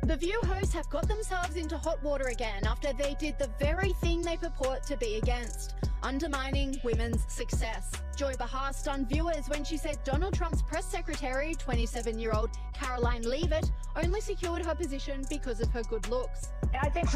The View hosts have got themselves into hot water again after they did the very thing they purport to be against, undermining women's success. Joy Behar stunned viewers when she said Donald Trump's press secretary, 27-year-old Karoline Leavitt, only secured her position because of her good looks. I think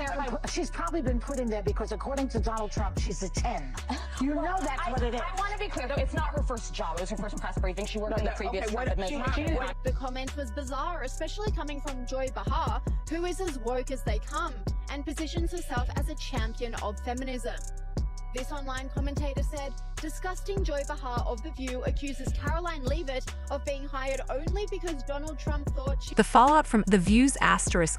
she's probably been put in there because, according to Donald Trump, she's a 10. You know that's what it is. I want to be clear, though, it's not her first job. It was her first press briefing. She worked in the previous Trump administration. The comment was bizarre, especially coming from Joy Behar, who is as woke as they come, and positions herself as a champion of feminism. This online commentator said, disgusting Joy Behar of The View accuses Karoline Leavitt of being hired only because Donald Trump thought she... The fallout from The View's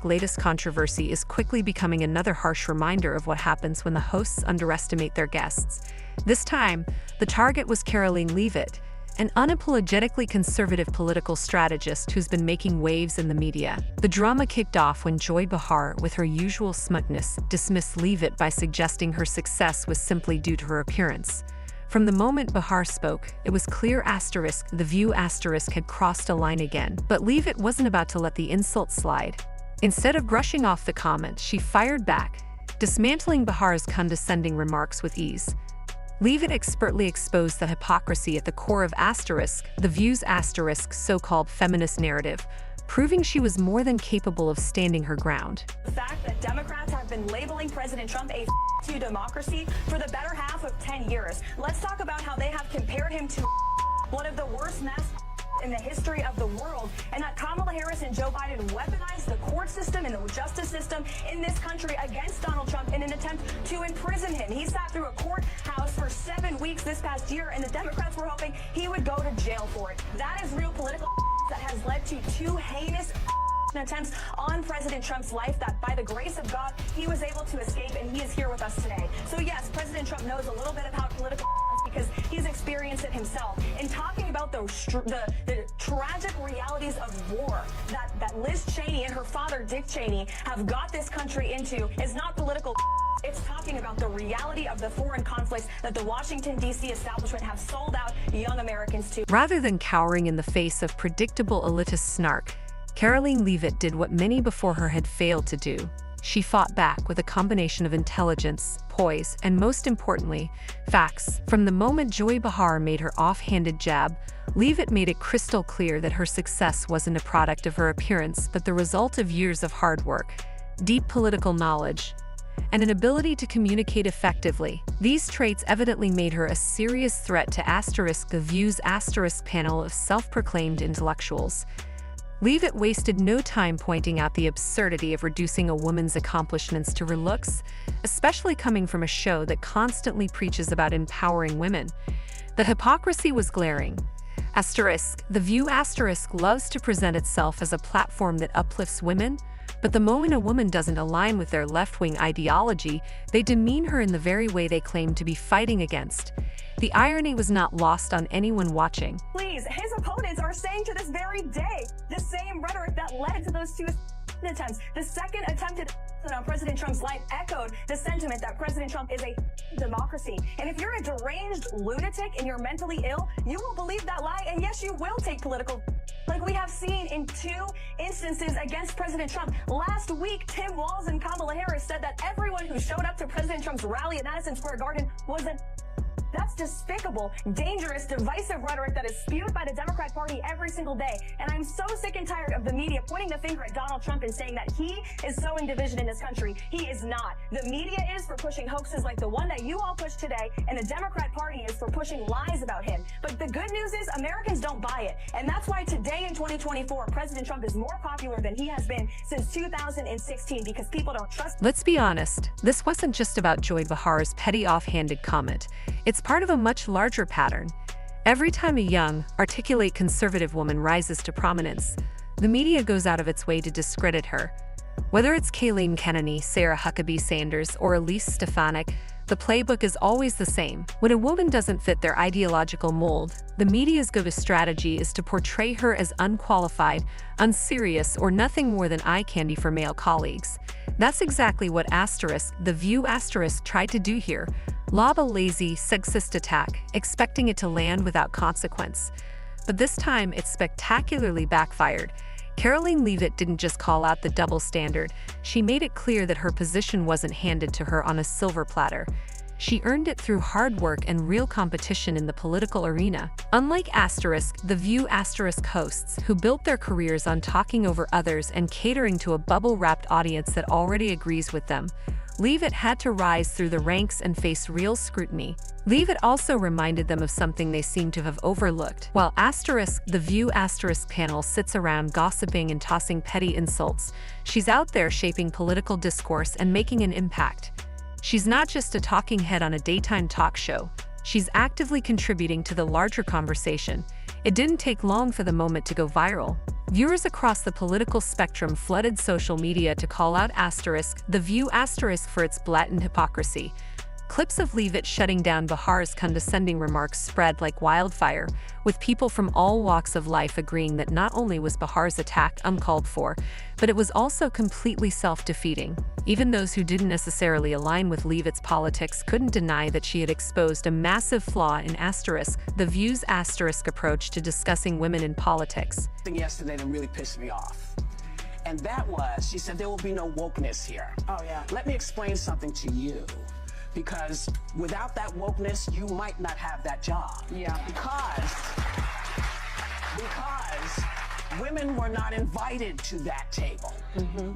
latest controversy is quickly becoming another harsh reminder of what happens when the hosts underestimate their guests. This time, the target was Karoline Leavitt, an unapologetically conservative political strategist who's been making waves in the media. The drama kicked off when Joy Behar, with her usual smugness, dismissed Leavitt by suggesting her success was simply due to her appearance. From the moment Behar spoke, it was clear The View had crossed a line again. But Leavitt wasn't about to let the insult slide. Instead of brushing off the comment, she fired back, dismantling Behar's condescending remarks with ease. Leavitt expertly exposed the hypocrisy at the core of The View's so-called feminist narrative, proving she was more than capable of standing her ground. The fact that Democrats have been labeling President Trump a to democracy for the better half of 10 years. Let's talk about how they have compared him to one of the worst mass in the history of the world, and that Kamala Harris and Joe Biden weaponized the court system and the justice system in this country against Donald Trump in an attempt to imprison him. He sat through a courthouse for 7 weeks this past year, and the Democrats were hoping he would go to jail for it. That is real political that has led to 2 heinous attempts on President Trump's life that, by the grace of God, he was able to escape, and he is here with us today. So yes, President Trump knows a little bit about political because he's experienced it himself. In talking about the tragic realities of war that Liz Cheney and her father Dick Cheney have got this country into is not political. It's talking about the reality of the foreign conflicts that the Washington, D.C. establishment have sold out young Americans to. Rather than cowering in the face of predictable elitist snark, Karoline Leavitt did what many before her had failed to do. She fought back with a combination of intelligence, poise, and most importantly, facts. From the moment Joy Behar made her offhanded jab, Leavitt made it crystal clear that her success wasn't a product of her appearance but the result of years of hard work, deep political knowledge, and an ability to communicate effectively. These traits evidently made her a serious threat to The View's panel of self-proclaimed intellectuals. Leavitt wasted no time pointing out the absurdity of reducing a woman's accomplishments to her looks, especially coming from a show that constantly preaches about empowering women. The hypocrisy was glaring. The View loves to present itself as a platform that uplifts women, but the moment a woman doesn't align with their left-wing ideology, they demean her in the very way they claim to be fighting against. The irony was not lost on anyone watching. Please, his opponents are saying to this very day the same rhetoric that led to those 2 attempts. The second attempted on President Trump's life echoed the sentiment that President Trump is a democracy. And if you're a deranged lunatic and you're mentally ill, you will believe that lie, and yes, you will take political like we have seen in 2 instances against President Trump. Last week, Tim Walz and Kamala Harris said that everyone who showed up to President Trump's rally at Madison Square Garden was a... That's despicable, dangerous, divisive rhetoric that is spewed by the Democrat Party every single day. And I'm so sick and tired of the media pointing the finger at Donald Trump and saying that he is sowing division in this country. He is not. The media is for pushing hoaxes like the one that you all push today, and the Democrat Party is for pushing lies about him. But the good news is Americans don't buy it. And that's why today in 2024, President Trump is more popular than he has been since 2016 because people don't trust. Let's be honest, this wasn't just about Joy Behar's petty offhanded comment. It's part of a much larger pattern. Every time a young, articulate conservative woman rises to prominence, the media goes out of its way to discredit her. Whether it's Kayleen Kennedy, Sarah Huckabee Sanders, or Elise Stefanik, the playbook is always the same. When a woman doesn't fit their ideological mold, the media's go-to strategy is to portray her as unqualified, unserious, or nothing more than eye candy for male colleagues. That's exactly what The View tried to do here. Lob a lazy, sexist attack, expecting it to land without consequence. But this time, it spectacularly backfired. Karoline Leavitt didn't just call out the double standard, she made it clear that her position wasn't handed to her on a silver platter. She earned it through hard work and real competition in the political arena. Unlike The View hosts, who built their careers on talking over others and catering to a bubble-wrapped audience that already agrees with them, Leavitt had to rise through the ranks and face real scrutiny. Leavitt also reminded them of something they seem to have overlooked. While The View panel sits around gossiping and tossing petty insults, she's out there shaping political discourse and making an impact. She's not just a talking head on a daytime talk show, she's actively contributing to the larger conversation. It didn't take long for the moment to go viral. Viewers across the political spectrum flooded social media to call out The View for its blatant hypocrisy. Clips of Leavitt shutting down Bahar's condescending remarks spread like wildfire, with people from all walks of life agreeing that not only was Bahar's attack uncalled for, but it was also completely self-defeating. Even those who didn't necessarily align with Leavitt's politics couldn't deny that she had exposed a massive flaw in The View's approach to discussing women in politics. Yesterday that really pissed me off. And that was, she said there will be no wokeness here. Oh, yeah. Let me explain something to you. Because without that wokeness, you might not have that job. Yeah. Because women were not invited to that table.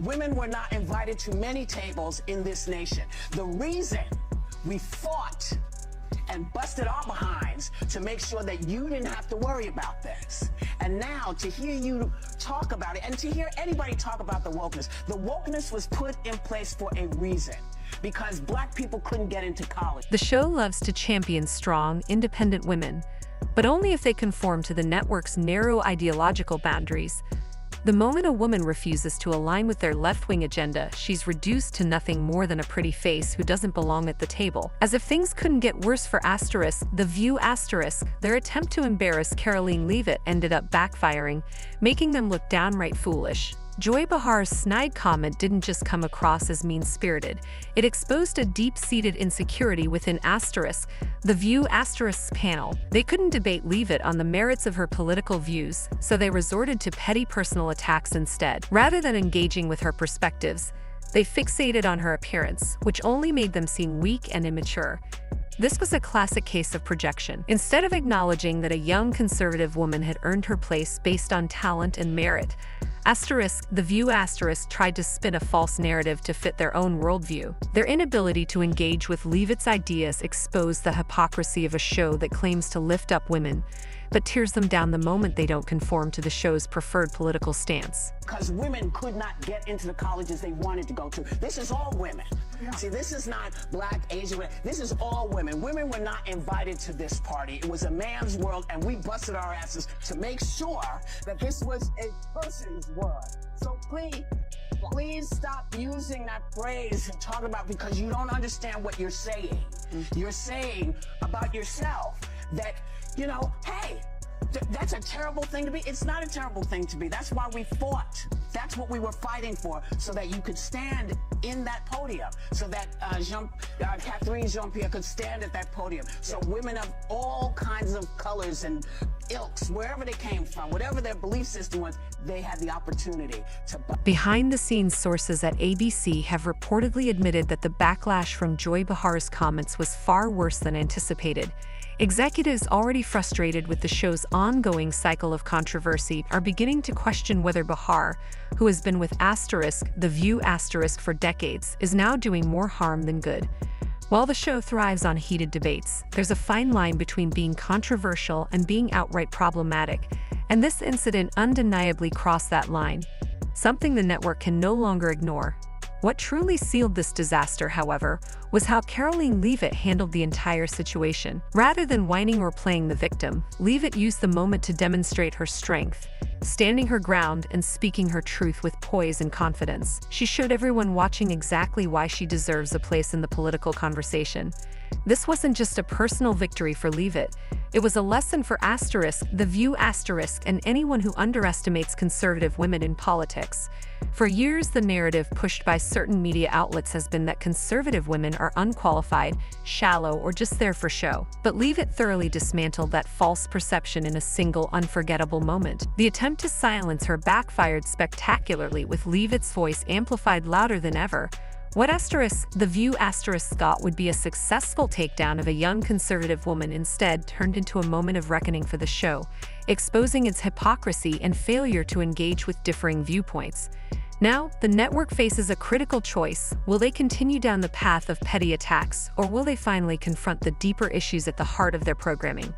Women were not invited to many tables in this nation. The reason we fought and busted our behinds to make sure that you didn't have to worry about this. And now to hear you talk about it and to hear anybody talk about the wokeness was put in place for a reason. Because black people couldn't get into college. The show loves to champion strong, independent women, but only if they conform to the network's narrow ideological boundaries. The moment a woman refuses to align with their left-wing agenda, she's reduced to nothing more than a pretty face who doesn't belong at the table. As if things couldn't get worse for The View their attempt to embarrass Karoline Leavitt ended up backfiring, making them look downright foolish. Joy Bahar's snide comment didn't just come across as mean-spirited, it exposed a deep-seated insecurity within The View panel. They couldn't debate Leavitt on the merits of her political views, so they resorted to petty personal attacks instead. Rather than engaging with her perspectives, they fixated on her appearance, which only made them seem weak and immature. This was a classic case of projection. Instead of acknowledging that a young conservative woman had earned her place based on talent and merit, The View tried to spin a false narrative to fit their own worldview. Their inability to engage with Leavitt's ideas exposed the hypocrisy of a show that claims to lift up women, but tears them down the moment they don't conform to the show's preferred political stance. Because women could not get into the colleges they wanted to go to. This is all women. See, this is not black, Asian women. This is all women. Women were not invited to this party. It was a man's world, and we busted our asses to make sure that this was a person's world. So please stop using that phrase and talk about, because you don't understand what you're saying. You're saying about yourself that, you know, hey, that's a terrible thing to be. It's not a terrible thing to be. That's why we fought. That's what we were fighting for, so that you could stand in that podium, so that Catherine Jean-Pierre could stand at that podium. So women of all kinds of colors and ilks, wherever they came from, whatever their belief system was, they had the opportunity to. Behind-the-scenes sources at ABC have reportedly admitted that the backlash from Joy Bahar's comments was far worse than anticipated. Executives already frustrated with the show's ongoing cycle of controversy are beginning to question whether Bahar, who has been with The View for decades, is now doing more harm than good. While the show thrives on heated debates, there's a fine line between being controversial and being outright problematic, and this incident undeniably crossed that line, something the network can no longer ignore. What truly sealed this disaster, however, was how Karoline Leavitt handled the entire situation. Rather than whining or playing the victim, Leavitt used the moment to demonstrate her strength, standing her ground and speaking her truth with poise and confidence. She showed everyone watching exactly why she deserves a place in the political conversation. This wasn't just a personal victory for Leavitt. It was a lesson for The View and anyone who underestimates conservative women in politics. For years, the narrative pushed by certain media outlets has been that conservative women are unqualified, shallow, or just there for show. But Leavitt thoroughly dismantled that false perception in a single, unforgettable moment. The attempt to silence her backfired spectacularly, with Leavitt's voice amplified louder than ever. What The View thought would be a successful takedown of a young conservative woman instead turned into a moment of reckoning for the show, exposing its hypocrisy and failure to engage with differing viewpoints. Now, the network faces a critical choice. Will they continue down the path of petty attacks, or will they finally confront the deeper issues at the heart of their programming?